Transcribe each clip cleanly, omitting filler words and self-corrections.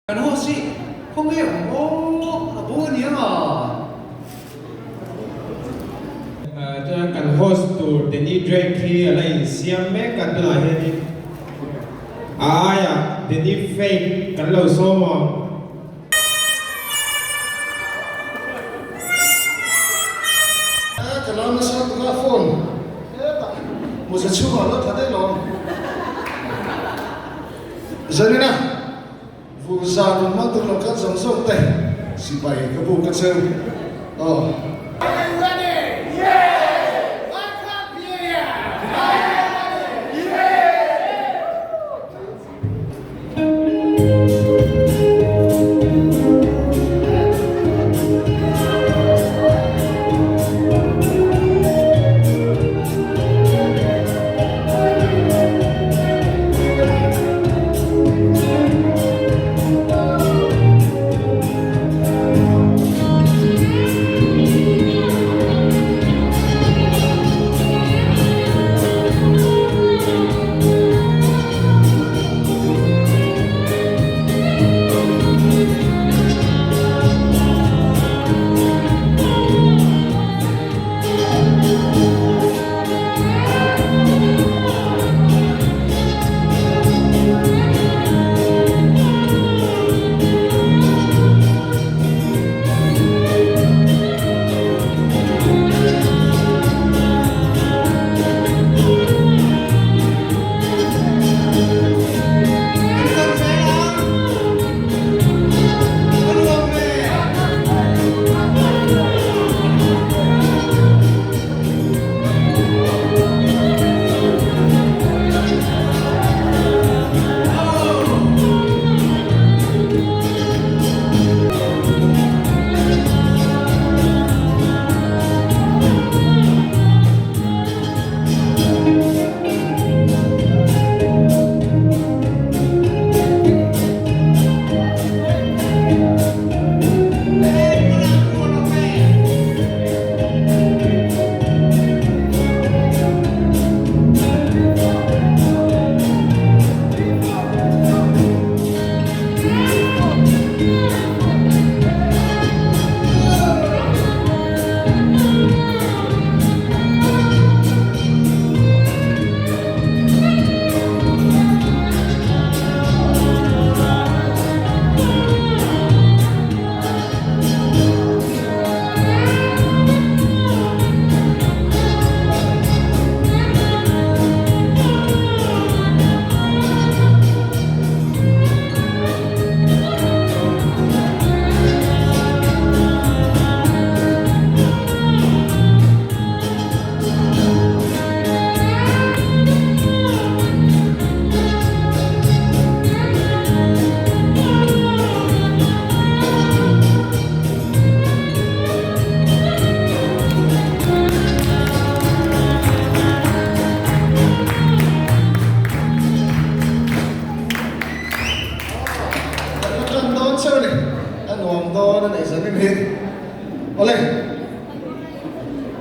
然后是后面不过年啊。Cho cần host to the new drink here là siam mấy cần là hết đi. Ai à, the new fake cần lâu số mà. Cái đó nó sao nó phone. Một giờ chiều nó thật đấy rồi. Giờ này nè, vụ già nó mang từ lòng cát giống giống tay, chỉ bày cái vụ cát sơn.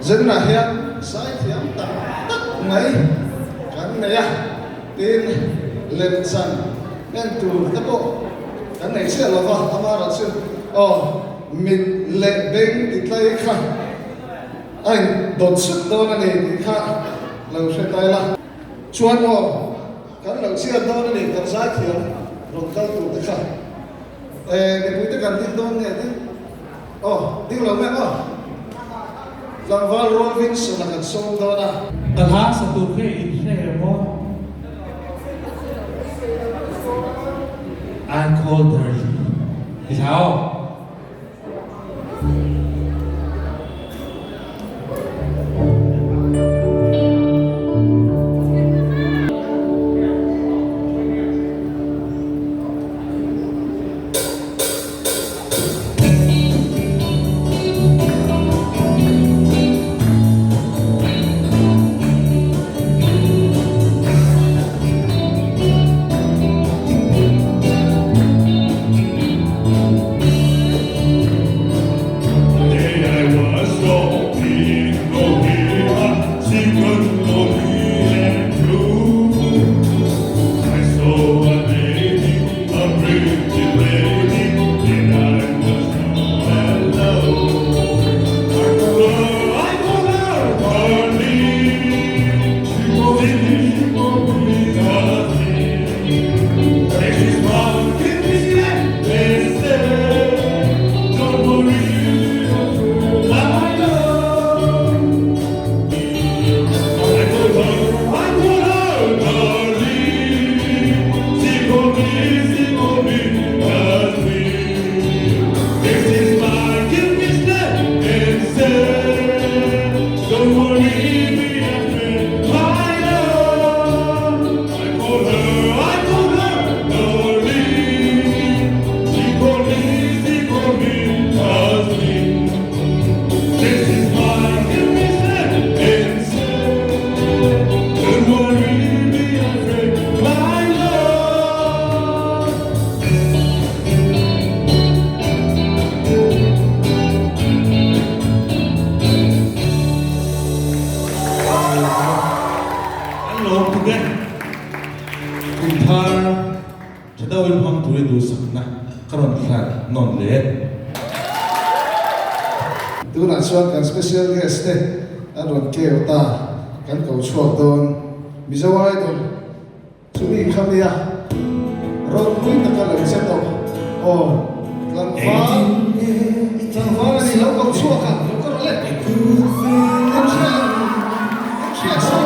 Dân là hiện sai thiếm tặng tất ngay cái này tin lên sân nên từ tất bộ cái này sẽ là vào tham gia sự mình lệ bên thì tay khác anh đột xuất đó là này thì khác lâu sẽ tay là chuan cái lâu sẽ đó là này cái sai thiếm rồi tay tụ thì khác để quý tất cả tin đôn này thế tiếng lòng mẹ Lang val Robinson akan song daw na. Talha sa Turkey in mo. I called her. Is how? lộn tụi cái cùng thar sẽ đâu im hăng tụi đủ sẵn nè các bạn khá non lệ tu na chuan kan special guest te an ron keu ta kan ko chuak don mizawai don chumi khamia ron pui ta ka lo se to o kan fa ni lo ko chuak ka lo ko le kan chia so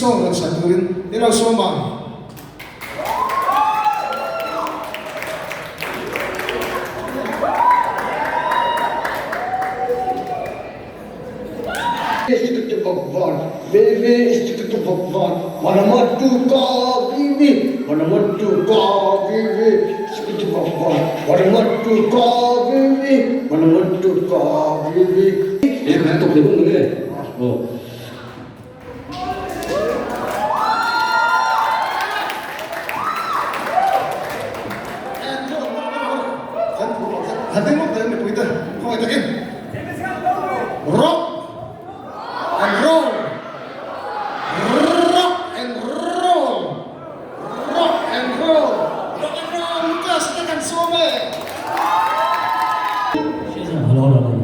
song at satuin iraw somang Istiqlal Bhagwan, Bebe Istiqlal Bhagwan, Manamatu Ka Bibi, Manamatu Ka Bibi, Istiqlal Bhagwan, Manamatu Ka Bibi, Manamatu Ka Bibi. Em hát tục thì cũng được đấy. Ồ. Hati mo tayo may puwita. Kung itakin. Rock and roll. Rock and roll. Rock and roll. Rock and roll. Lukas, itakan suami. hello hello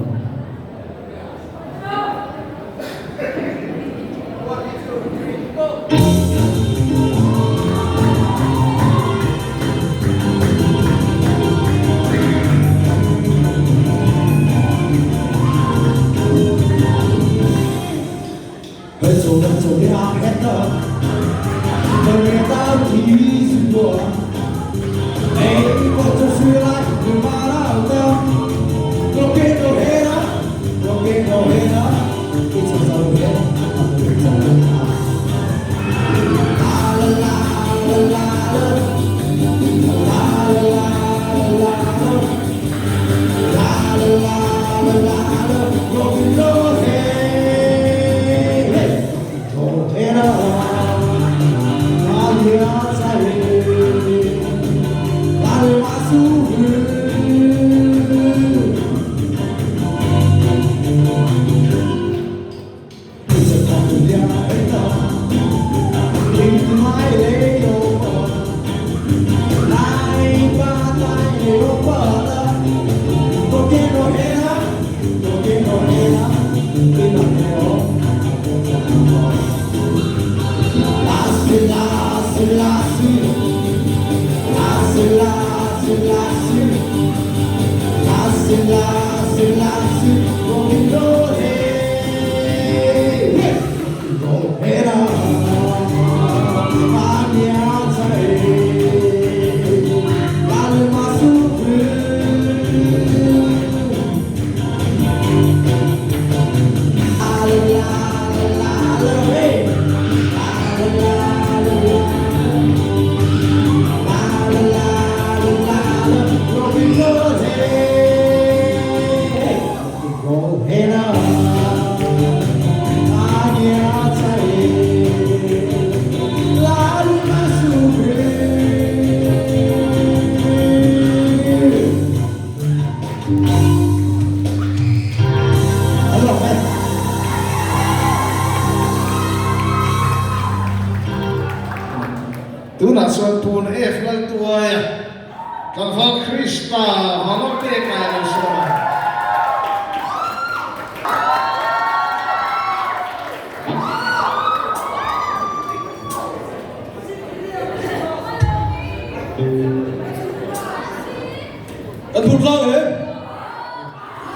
Hãy subscribe cho kênh Ghiền Mì Gõ để không bỏ kan fa Krista manote ka so Anh thuộc ra đấy.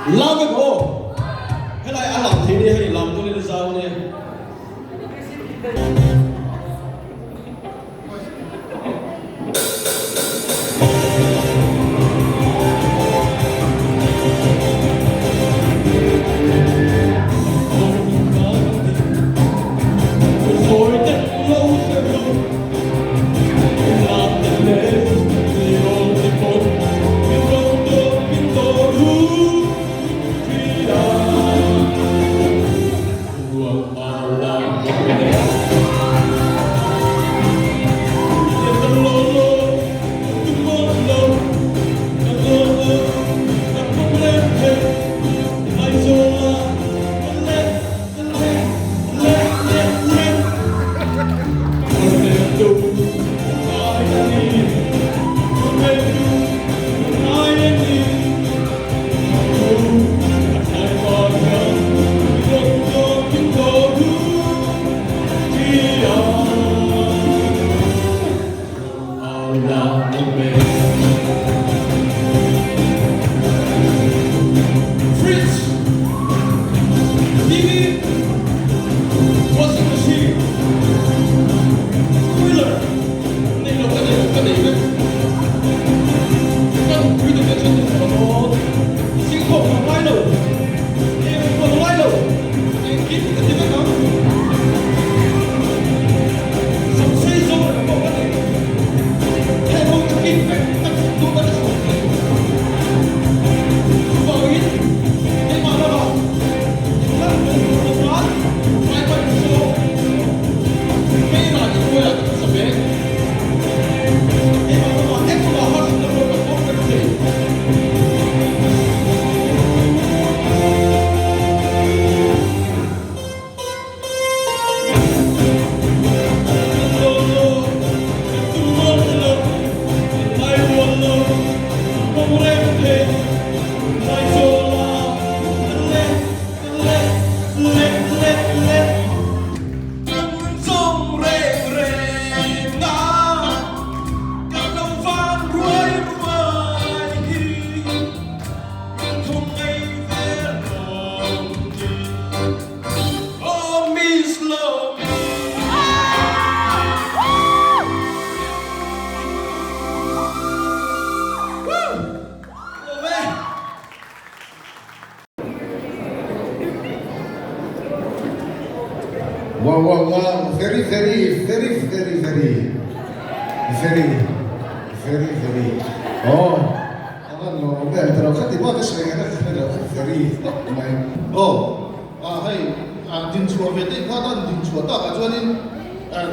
Làm cái bộ. Hay là anh làm thế đi hay làm tôi lên sao nè. Rồi tết lâu sẽ lâu. Làm tình lễ thì ôm thì một. Nhưng không được biết tôi khi đã buông bao lòng để tâm lô lô cứ một lâu đã lô lô đã không lên thêm ai rồi lên lên đủ ai đã đi lên đủ ai đã đi ai còn nhớ không có những câu khi đó ao là một bề Fritz TV washing machine Wheeler này là cái này đấy con quy định trên của nó sinh khổ của lái lầu em còn lái lầu em kịp cái gì đó sống xây dựng là một cái này em không kịp phải tập trung vào cái này vào ít em mà nó vào nó quá phải phải số cái là cái quê là cái sập bể em mà nó vào em không vào hết nó không có cái gì Oh, Miss Love. wow very oh ano ba pero kasi mo kasi nga pero very my oh hay din chua về đây qua đó din chua ta cả cho nên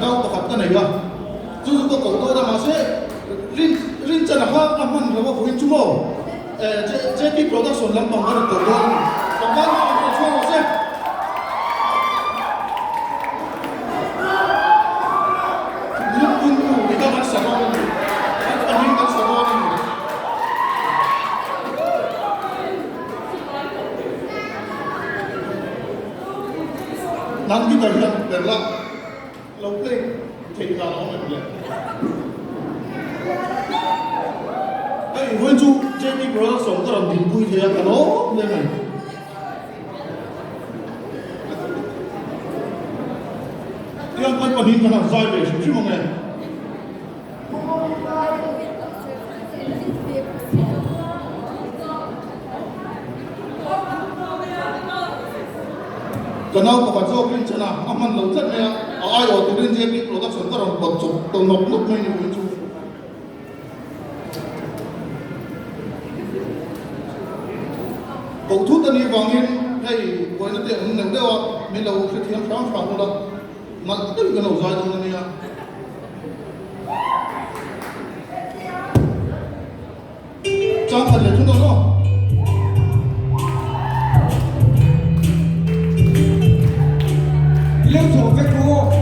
nào có khắp cái này à chú có cầu tôi đã mà sẽ rin chân là anh mình là có hình chung không cái production làm bằng cái cầu tôi bằng cái chua mà sẽ nang kita hilang berlak lokeng kita orang dia. Với chú JP Production có làm tiền vui thì cả đó nên này. Yang kan còn hình là roi về chứ mà nghe. Cái nào có phải do bên trên nào, anh mình lâu rất này, ai ở từ bên JP Production có làm bật chụp từ nộp lúc này với chú. Cậu thuốc tân y vàng in hay với nó tiệm nếu đâu mình lâu sẽ thiam sáng rồi đó, mà tất cả nó dài trong này. Trang phần để chúng tôi đó. Liêu thủ với cô.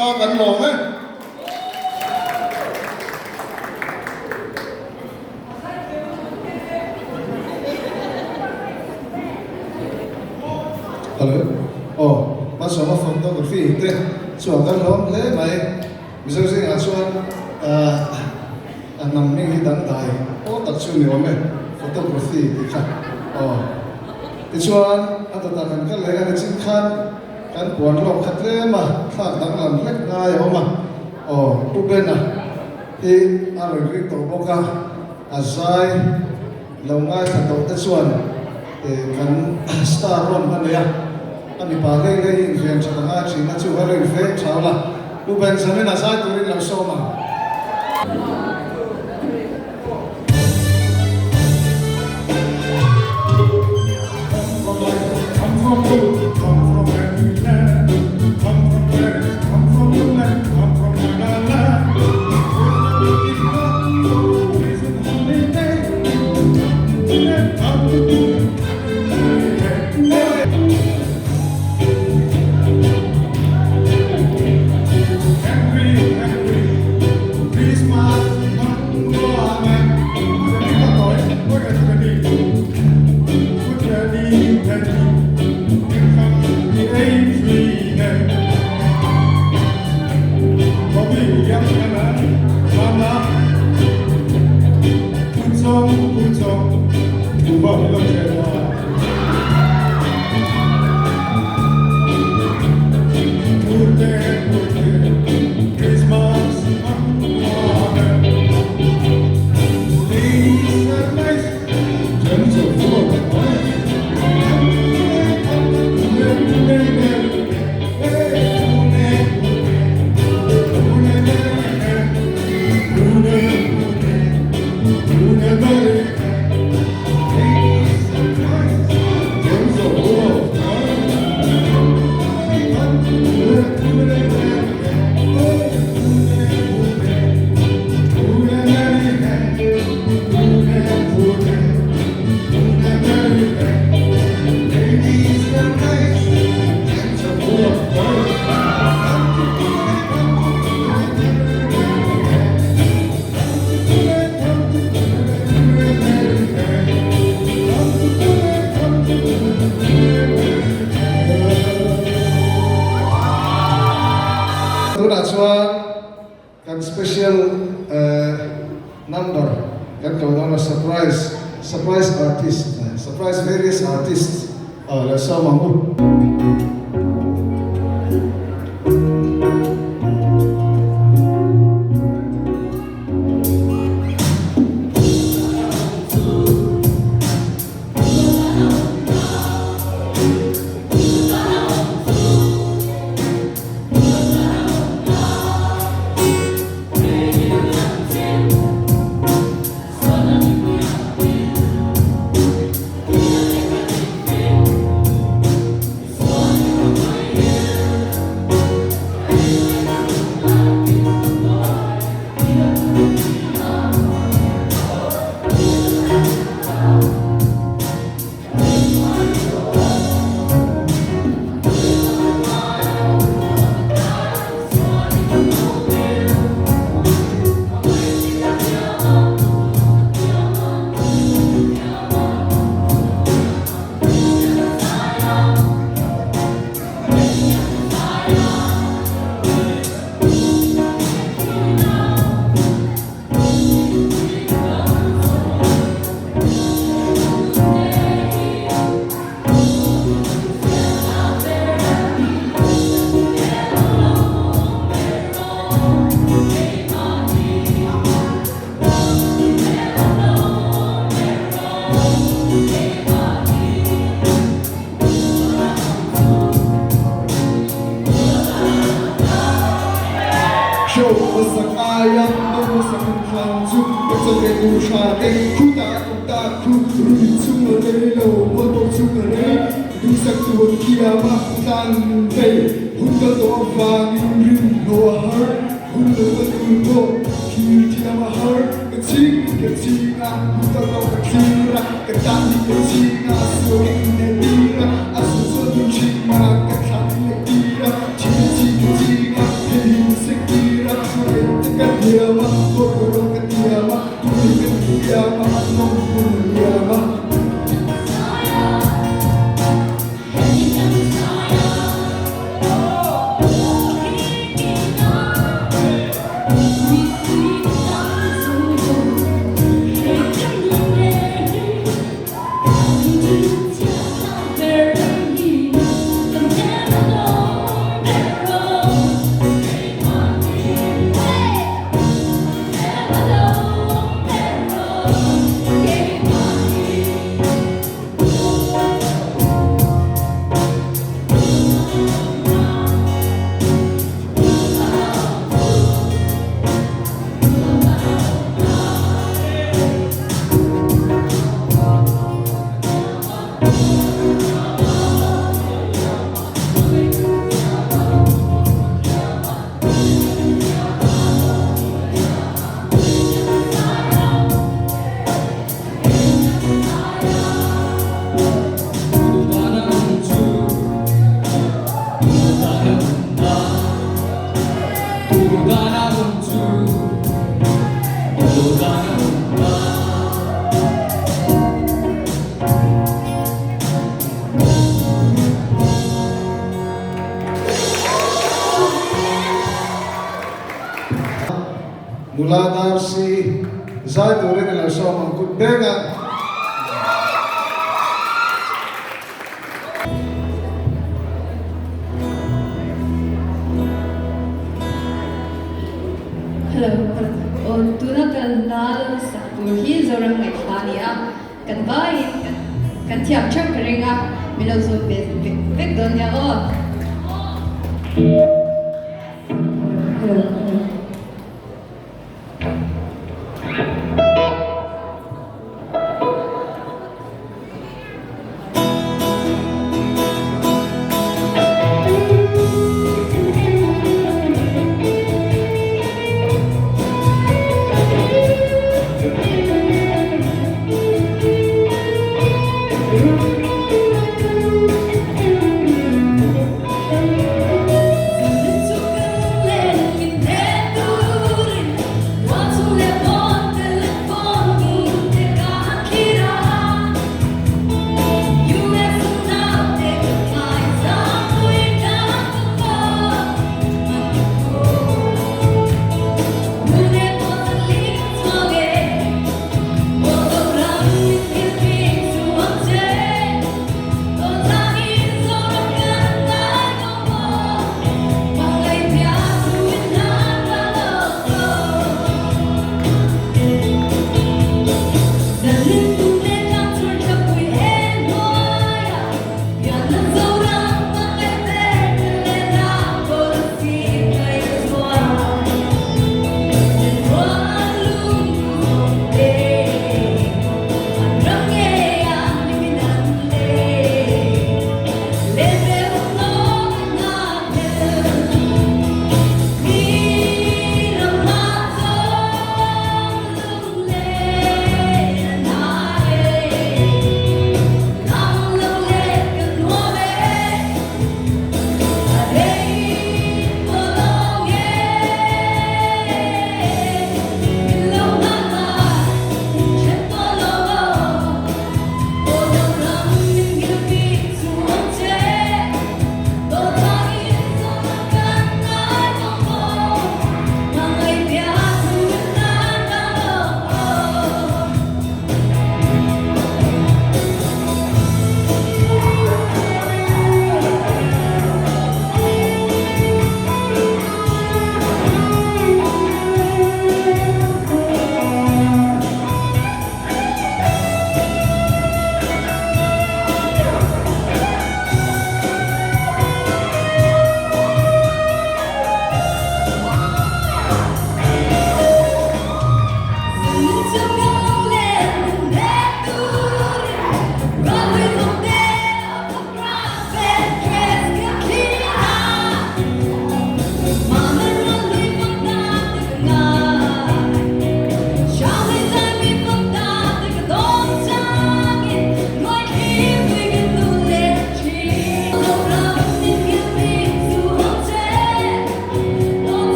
มากันหลงไหมฮัลโหลโอ้มาสมัครฟังต้องกับพี่เต้ส่วนกันล้อมเล่ไหมมิสเตอร์สิงห์ส่วนอันนั้นไม่ให้ดังได้โอ้ตัดชื่อเหนียวไหมฟอโต้กราฟีที่ค่ะโอ้ที่ส่วนอัตตากันเลยกันจริงคันกันปวดหลอกขัดเล่มาข้างดังหลังเล็กง่ายเอามาโอ้ผู้เป็นอ่ะที่อะไรเรื่องตัวบอกกันอาศัยเราง่ายขัดตัวที่ส่วนkan star ron kan ya kan ipalay lay influence sa mga china chu halo influence sawla uben sa na sa turin lang soma kan special number kan kalau surprise artist surprise various artists let's show mampu Ayam dulu sangat langsung berjalan usaha kuda kuda kudu sungai lelo motor sungai dusak tuan kiamat santai hunter doa vangin doa hunter betul kiamat har kecil kecil hunter doa kecil ketani kecil asuhin nedira asuhin cina ketani nedira cina cina cina Yama, Kokorong Yama, Tuligan Yama, Nong Yama. Mula dari si Zai Turin yang langsung mengkut dengan Hello, tuna kan nalo sa Turki zorang may kania kan bayin kan tiap chak keringa milau so big donya o. Hello. Let me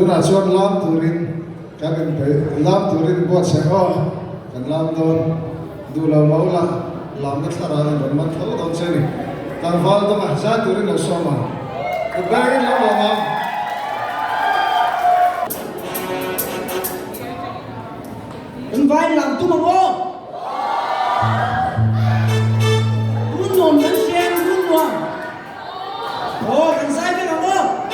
tuna chuan lam turin kan in pe lam turin buat sengo kan lam don du lo mo la lam na thara ban man thau don cheni kan val to ma za turin lo so ma ko bang lo lo ma kan vai lam tu ma ngo run non kan sen run non kan sai pe ma ngo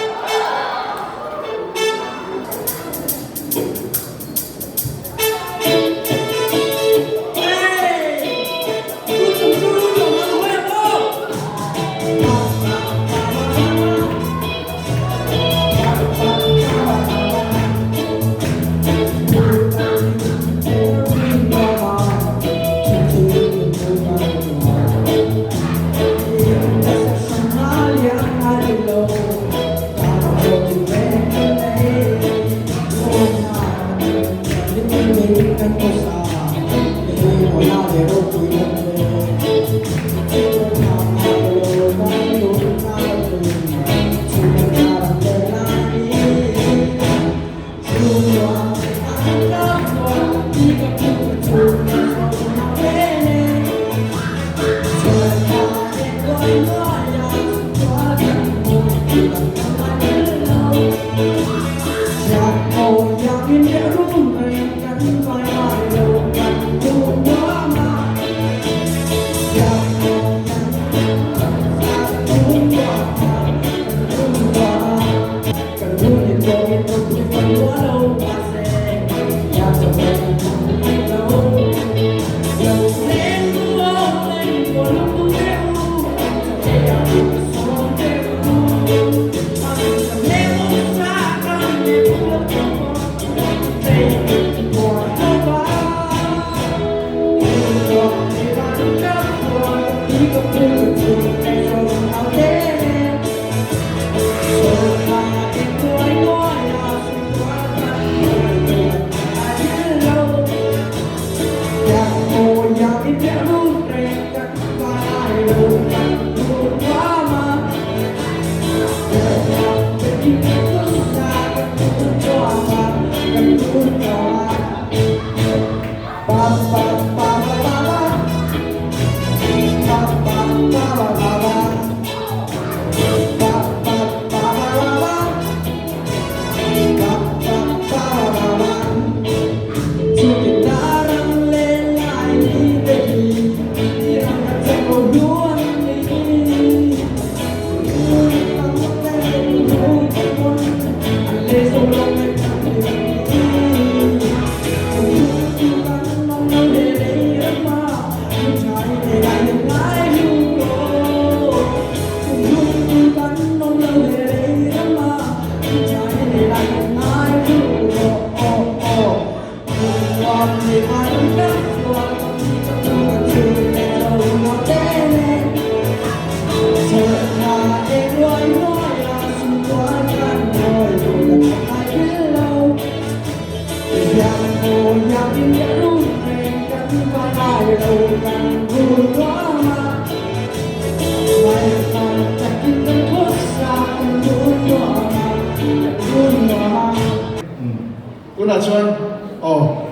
kuna chuan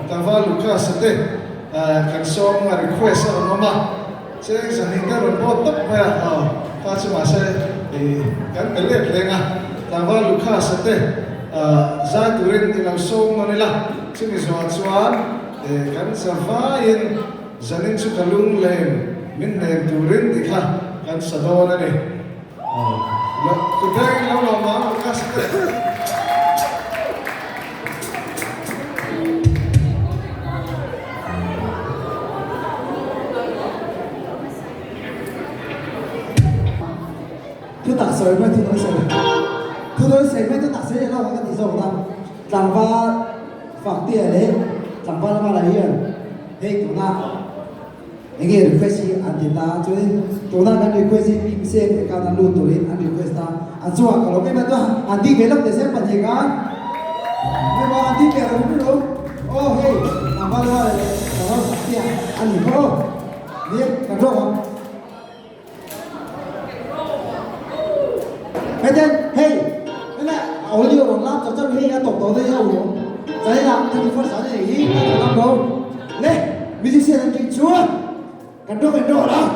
tava Lucas ate kan song request mama se sanin ka ron bot tak ma pa chuma se kan pelet lenga tava Lucas ate za turin ilang song manila chimi so chuan kan savain zanin chu kalung len min ne turin dikha kan sadona ni kudai lo mama Lucas ate tôi đặt sợi mấy tôi nói sợi mấy tôi đặt sợi là cái gì rồi đó rằng va phạt tiền đấy rằng va là lại hiện hey tụi na anh nghe request anh ta cho nên tụi na đang request im xe cái cao đang luôn tụi anh request ta anh xóa kalau cái mà tôi anh đi về lúc để xem phần gì cả nhưng mà anh đi về rồi cũng đúng oh hey rằng va là phạt tiền anh hiểu không biết cần không Hey, hey, ổ liều đồng lắm cho chân khi tổng tố đây nhau rồi giấy làm thành phần sáng này ý ta làm đâu lên musician anh chị chúa cần đồ đó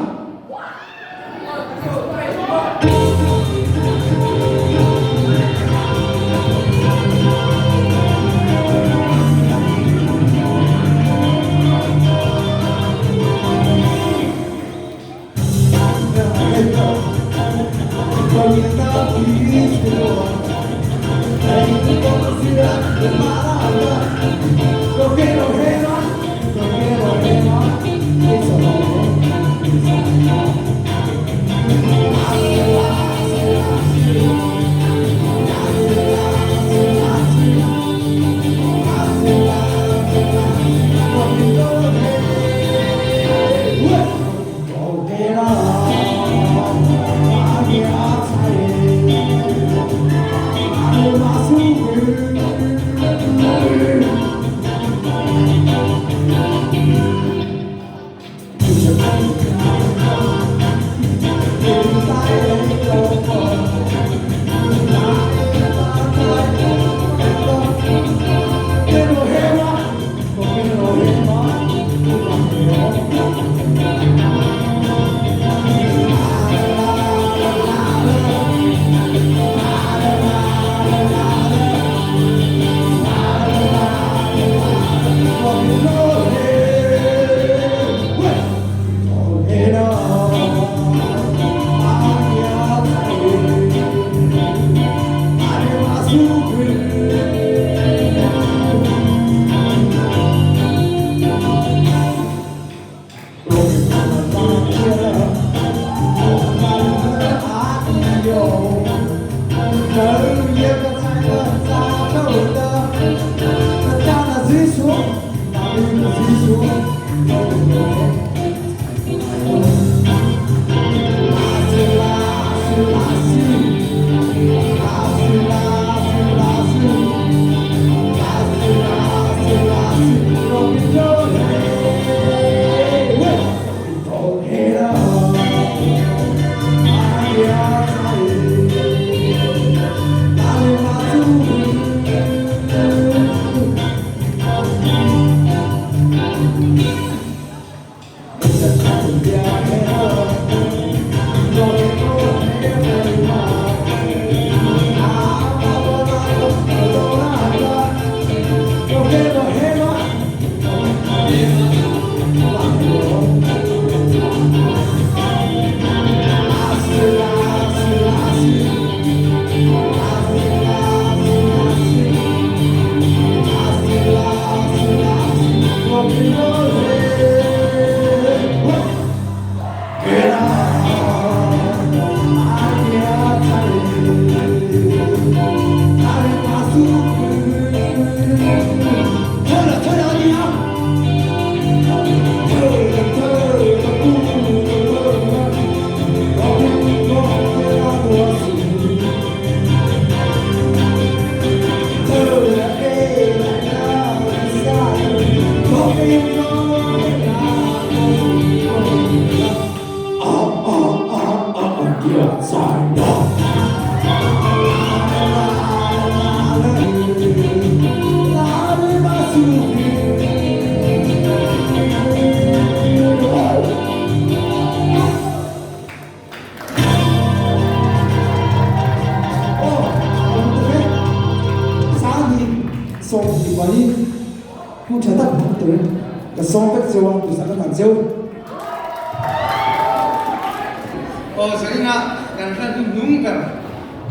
Sarina kan ran nung kan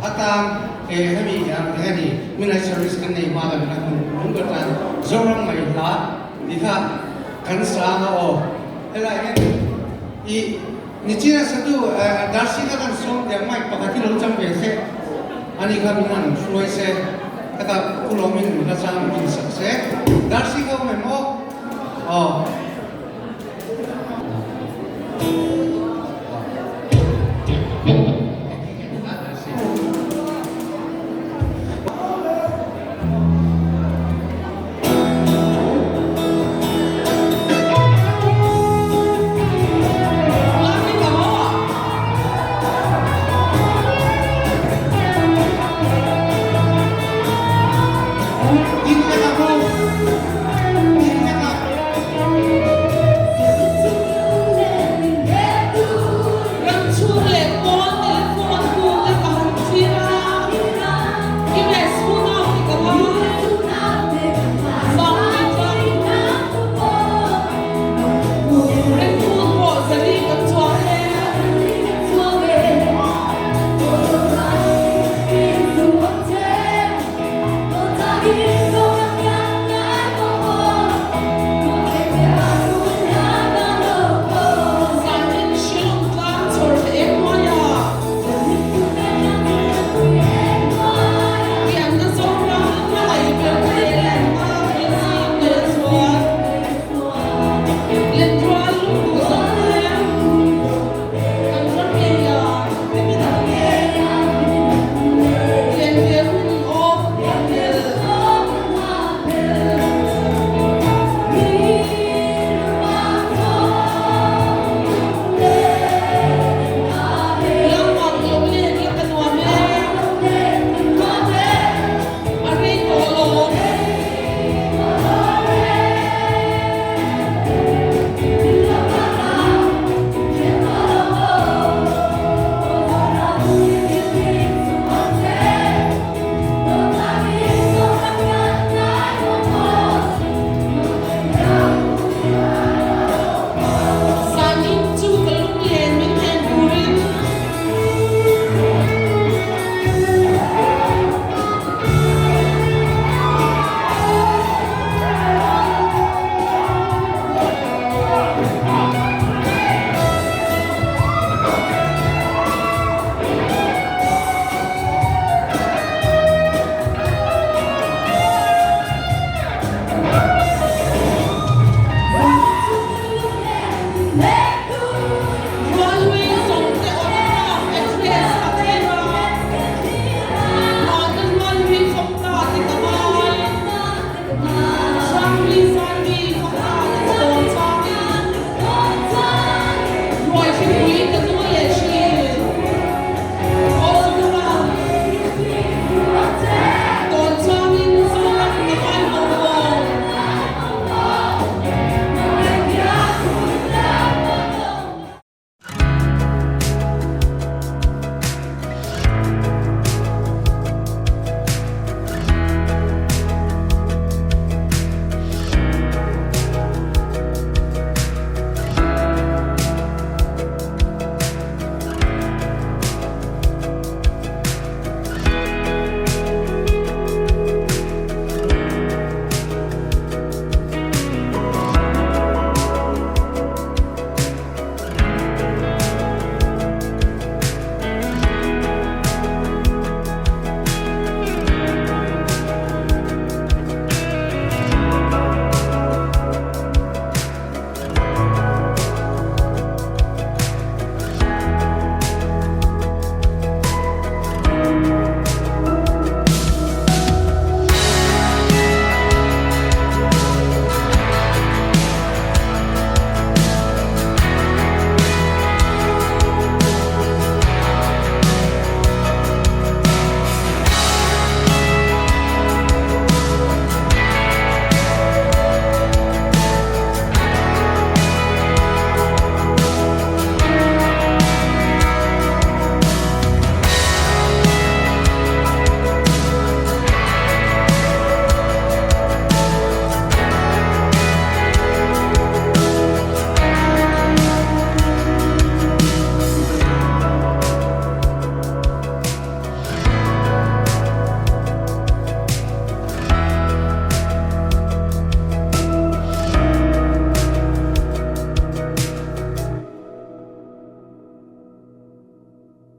atang hemi hemi minai service kan nei malam kan nung kan zorang mai la dikha kan sama o ela I ni china satu darsi kan song yang mai pakati lo jam bese ani kan man suai se kata pulau min na sam min se darsi ka memo oh